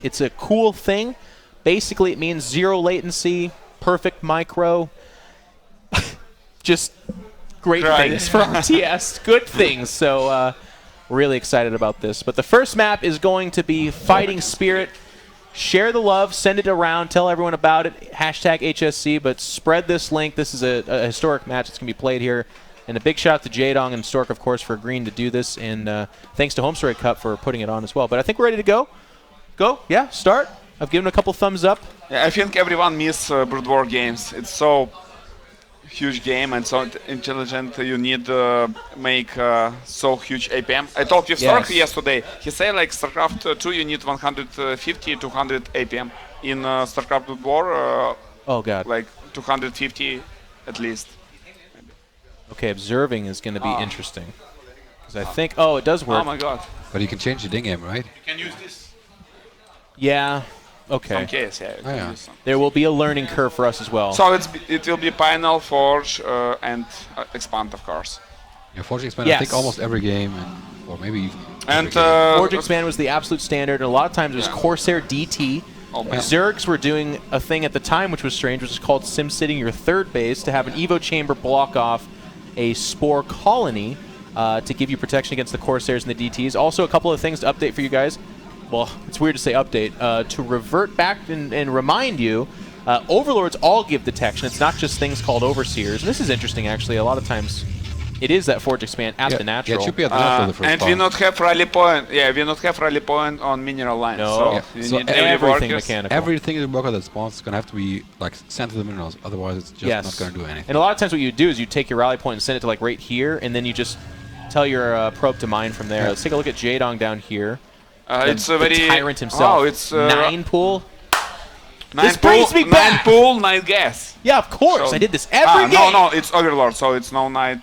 It's a cool thing. Basically, it means 0 latency, perfect micro. Just great things for RTS. Good things. So really excited about this. But the first map is going to be Fighting Spirit. Share the love. Send it around. Tell everyone about it. Hashtag HSC. But spread this link. This is a historic match that's going to be played here. And a big shout out to Jaedong and Stork, of course, for agreeing to do this. And thanks to HomeStoryCup for putting it on as well. But I think we're ready to go. Go? Yeah, start. I've given a couple thumbs up. Yeah, I think everyone misses Broodwar games. It's so huge game and so intelligent. You need make so huge APM. I talked with Stork yesterday. He said like StarCraft 2 you need 150, 200 APM. In StarCraft Broodwar, oh god, like 250 at least. Okay, observing is going to be interesting. Because I think, it does work. Oh my god. But you can change the in-game, right? You can use this. Yeah. Okay. Some case, yeah. There will be a learning curve for us as well. So it will be Pinel, Forge, and Expand, of course. Yeah, Forge Expand, I think almost every game, or maybe even and Forge Expand was the absolute standard, and a lot of times it was Corsair DT. Zergs were doing a thing at the time which was strange, which is called sim-sitting your third base to have an Evo chamber block off a Spore colony to give you protection against the Corsairs and the DTs. Also, a couple of things to update for you guys. Well, it's weird to say update. To revert back and remind you, Overlords all give detection. It's not just things called Overseers. And this is interesting, actually. A lot of times, it is that Forge Expand at the natural. Yeah, it should be at the natural the first and we not have rally point. Yeah, we not have rally point on mineral lines. No. So, so everything mechanical. Everything in the worker that spawns is going to have to be like sent to the minerals. Otherwise, it's just not going to do anything. And a lot of times what you do is you take your rally point and send it to like right here, and then you just tell your probe to mine from there. Let's take a look at Jaedong down here. It's a very tyrant himself. Oh, it's 9 pool. This brings me back. 9 pool, 9 gas. Yeah, of course. So I did this every game. No, it's Overlord, so it's no night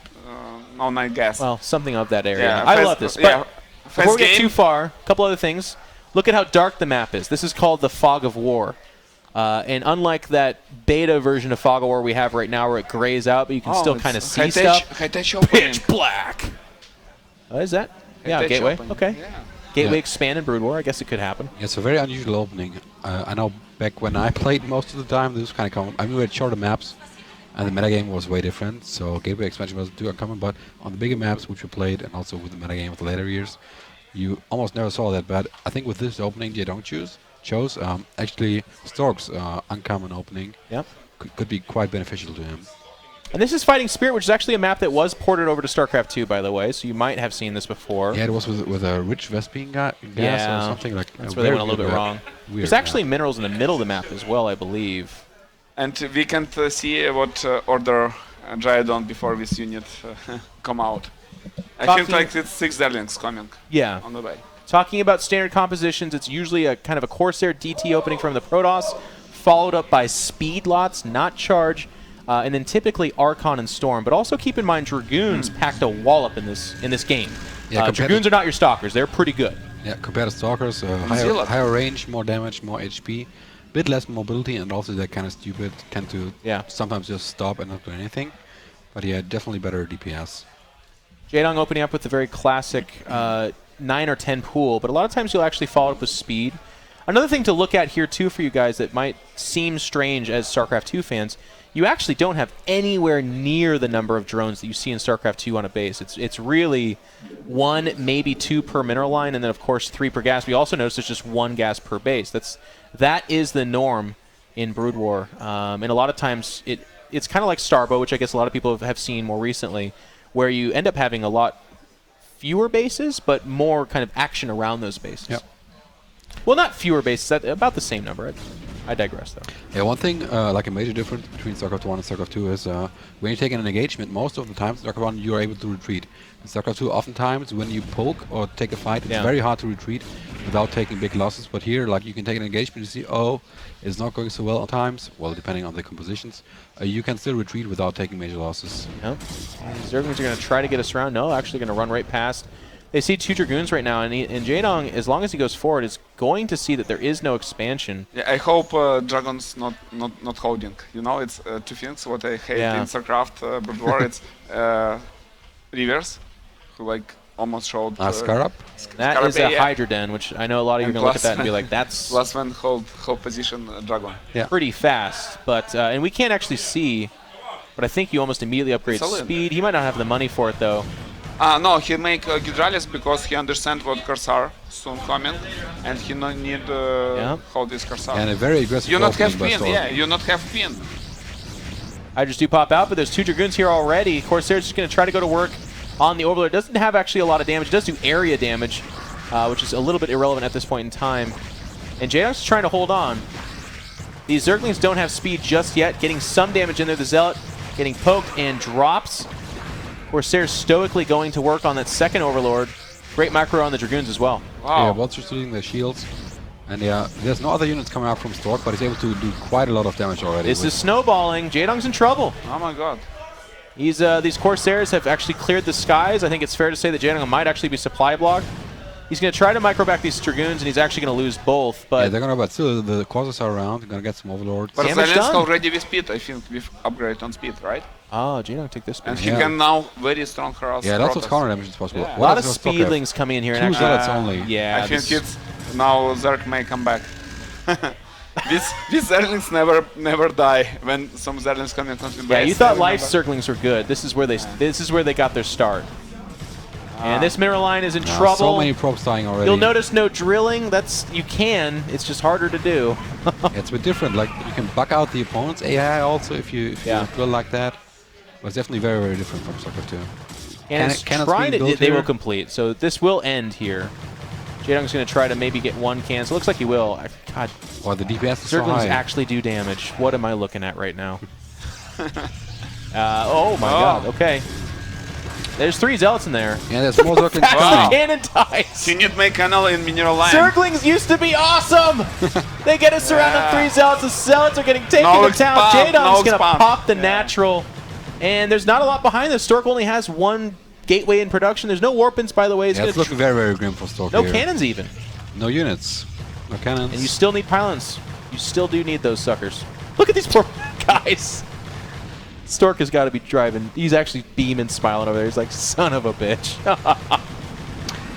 gas. Well, something of that area. Yeah, I love this. But before we get too far, a couple other things. Look at how dark the map is. This is called the Fog of War. And unlike that beta version of Fog of War we have right now where it grays out, but you can still kind of see stuff. Pitch black. What is that? Yeah, Gateway. Opening. Okay. Yeah. Gateway expand in Broodwar. I guess it could happen. Yeah, it's a very unusual opening. I know back when I played most of the time, this was kind of common. I mean, we had shorter maps, and the metagame was way different, so Gateway expansion was too uncommon, but on the bigger maps which we played, and also with the metagame of the later years, you almost never saw that. But I think with this opening, Jaedong chose actually Stork's uncommon opening could be quite beneficial to him. And this is Fighting Spirit, which is actually a map that was ported over to StarCraft 2, by the way, so you might have seen this before. Yeah, it was with a rich Vespene gas or something like that. That's where they went a little bit wrong. There's actually minerals in the middle of the map as well, I believe. And we can't see what order Jaedong before this unit come out. I think like it's 6 Darlings coming on the way. Talking about standard compositions, it's usually a kind of a Corsair DT opening from the Protoss, followed up by speed lots, not charge, and then typically Archon and Storm. But also keep in mind, Dragoons packed a wallop in this game. Yeah, Dragoons are not your Stalkers. They're pretty good. Yeah, compared to Stalkers, higher range, more damage, more HP, bit less mobility, and also they're kind of stupid, tend to sometimes just stop and not do anything. But yeah, definitely better DPS. Jaedong opening up with the very classic 9 or 10 pool, but a lot of times you'll actually follow up with speed. Another thing to look at here too for you guys that might seem strange as StarCraft 2 fans, you actually don't have anywhere near the number of drones that you see in StarCraft 2 on a base. It's really 1, maybe 2 per mineral line, and then of course 3 per gas. We also notice there's just 1 gas per base. That is the norm in Brood War, and a lot of times it's kind of like Starbow, which I guess a lot of people have seen more recently, where you end up having a lot fewer bases, but more kind of action around those bases. Yep. Well, not fewer bases, about the same number. I digress, though. Yeah, one thing, like a major difference between StarCraft 1 and StarCraft 2 is when you take an engagement, most of the time in StarCraft 1 you are able to retreat. In StarCraft 2, oftentimes when you poke or take a fight, it's very hard to retreat without taking big losses. But here, like you can take an engagement, you see, it's not going so well at times. Well, depending on the compositions, you can still retreat without taking major losses. Yep. Zerglings are going to try to get us around. No, actually going to run right past. They see 2 Dragoons right now, and Jaedong, as long as he goes forward, is going to see that there is no expansion. Yeah, I hope Dragon's not holding. You know, it's 2 things what I hate in StarCraft Brood War. It's Rivers, who like almost showed. Scarab? That is a yeah. Hydra Den, which I know a lot of you are going to look at that and be like, that's Last one hold position dragon. Yeah. pretty fast. But and we can't actually see, but I think you almost immediately upgrade Solid. speed. He might not have the money for it, though. No, he make Gydralis because he understands what Corsair soon coming, and he no need hold this Corsair. And a very aggressive You not have opening by pin, Stork. yeah, you not have pin. Hydras do pop out, but there's 2 Dragoons here already. Corsair's just going to try to go to work on the Overlord. Doesn't have actually a lot of damage. It does do area damage, which is a little bit irrelevant at this point in time. And Jaedong's trying to hold on. These Zerglings don't have speed just yet. Getting some damage in there. The Zealot getting poked and drops. Corsair's stoically going to work on that second Overlord. Great macro on the Dragoons as well. Wow. Yeah, Vulture's doing the shields. And yeah, there's no other units coming out from Stork, but he's able to do quite a lot of damage already. This is snowballing. Jaedong's in trouble. Oh my god. He's these Corsairs have actually cleared the skies. I think it's fair to say that Jaedong might actually be supply blocked. He's going to try to micro back these Dragoons, and he's actually going to lose both. But yeah, they're gonna, but still the Corsairs are around. They're gonna get some Overlords. But Damage Zelensk done. already with speed, I think, with upgrade on speed, right? oh, Jaedong take this. And Speed. he Yeah. can now very strong harass. Yeah, lots of Protoss. counter damage is possible. Yeah. A What lot of does Stork have? speedlings coming in here. And 2 actually, Zealots only. yeah, I think this- it's now Zerg may come back. These Zerglings never die when some Zerglings come in contact. yeah. You thought life Zerglings were good. This is where they got their start. And this mineral line is in trouble. So many probes dying already. You'll notice no drilling. You can. It's just harder to do. It's a bit different. Like you can buck out the opponent's AI also if you drill like that. But it's definitely very, very different from StarCraft 2. And it's Cannons trying being to. built They will here. complete. So this will end here. Jaedong's going to try to maybe get one cancel. Looks like he will. God, Or the DPS is so Zerglings high. actually do damage. What am I looking at right now? Oh my god. Okay. There's 3 Zealots in there. Yeah, there's more Zerglings Fast coming. the cannon dies. He need make canal in mineral line. Zerglings used to be awesome! They get us around on 3 Zealots. The Zealots are getting taken No to town. expand, no Jaedong's going to expand. pop the natural. And there's not a lot behind this. Stork only has 1 gateway in production. There's no Warpins, by the way. He's Yeah, gonna it's looking very, very grim for Stork no here. cannons even. No units. No cannons. And you still need pylons. You still do need those suckers. Look at these poor guys. Stork has got to be driving. He's actually beaming, smiling over there. He's like, son of a bitch.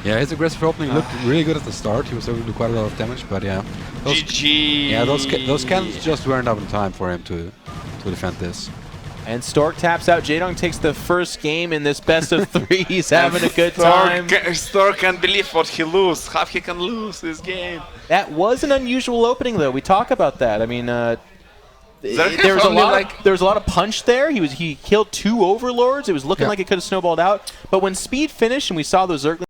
Yeah, his aggressive opening looked really good at the start. He was able to do quite a lot of damage, but yeah. GG. Yeah, those cannons just weren't up in time for him to defend this. And Stork taps out. Jaedong takes the first game in this best of 3. He's having a good time. Stork can't believe what he lose. How he can lose this game. That was an unusual opening, though. We talk about that. I mean, there was a lot of punch there. He killed 2 Overlords. It was looking like it could have snowballed out. But when speed finished and we saw those Zerglings